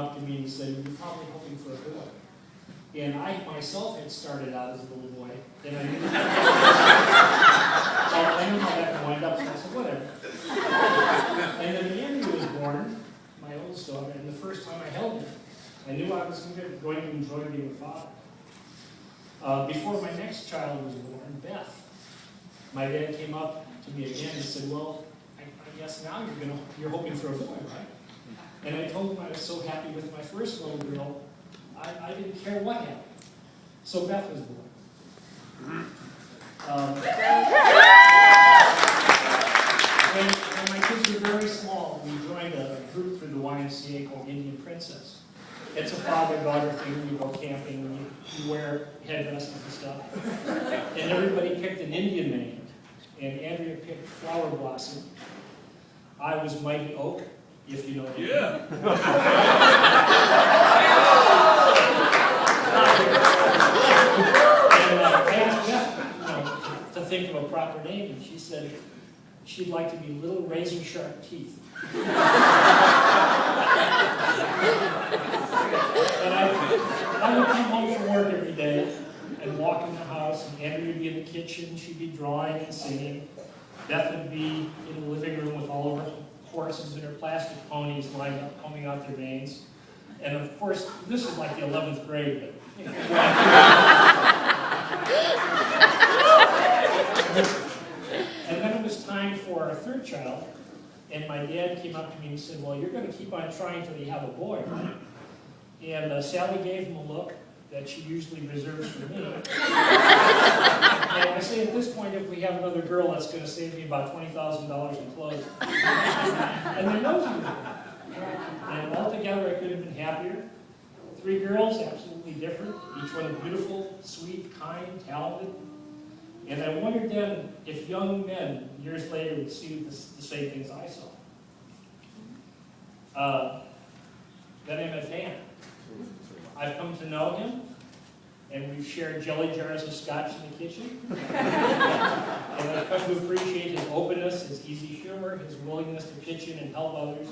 up to me and he said, "You're probably hoping for a boy." And I myself had started out as a little boy, and I knew, so I knew how that would wind up, so I said, whatever. And then Andrew was born, my oldest daughter, and the first time I held her, I knew I was going to enjoy being a father. Before my next child was born, Beth, my dad came up to me again and said, "Well, I guess now you're hoping for a boy, right?" And I told him I was so happy with my first little girl, I didn't care what happened. So Beth was born. When my kids were very small, we joined a group through the YMCA called Indian Princess. It's a father-daughter thing. You go camping, and you wear headdresses and stuff. And everybody picked an Indian name. And Andrea picked Flower Blossom. I was Mighty Oak, if you know it. Yeah. And I asked Beth, to think of a proper name, and she said she'd like to be Little Razor Sharp Teeth. And I would come home from work every day and walk in the house, and Andrea would be in the kitchen, she'd be drawing and singing. Beth would be in the living room with all of her horses and her plastic ponies lined up, combing out their manes. And of course, this is like the 11th grade, but and then it was time for our third child, and my dad came up to me and said, "Well, you're going to keep on trying till you have a boy, right?" And Sally gave him a look that she usually reserves for me. And I say, at this point, if we have another girl, that's going to save me about $20,000 in clothes. And they know me. And altogether, I could have been happier. 3 girls, absolutely different. Each one beautiful, sweet, kind, talented. And I wondered then if young men, years later, would see the same things I saw. Then I met Dan. I've come to know him, and we've shared jelly jars of scotch in the kitchen. And I've come to appreciate his openness, his easy humor, his willingness to pitch in and help others,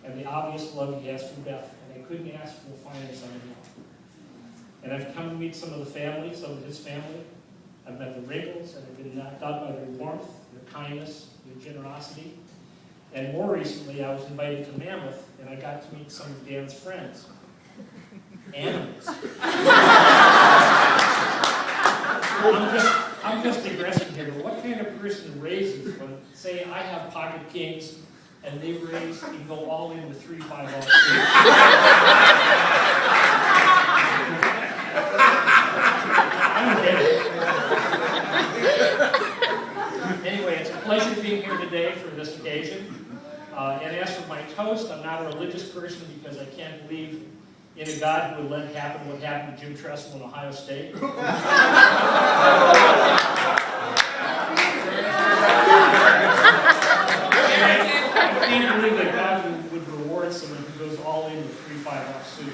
and the obvious love he has for Beth. And I couldn't ask for a finer somebody. And I've come to meet some of the family, some of his family. I've met the Wrinkles, and I've been knocked out by their warmth, their kindness, their generosity. And more recently, I was invited to Mammoth, and I got to meet some of Dan's friends. Animals. I'm just digressing here, but what kind of person raises when, say, I have pocket kings, and they raise and go all in with 3-5 off. I don't get it. Anyway, it's a pleasure being here today for this occasion. And as for my toast, I'm not a religious person because I can't believe in a God who would let happen what happened to Jim Tressel in Ohio State. I can't believe that God would reward someone who goes all in with 3-5 off suit.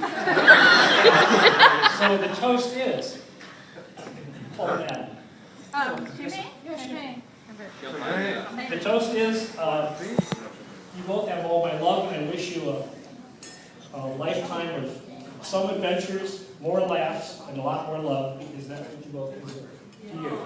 So the toast is. Pull that. Jimmy? Yeah, sure. The toast is, you both have all my love, and I wish you a lifetime of some adventures, more laughs, and a lot more love, because that's what you both deserve. To you.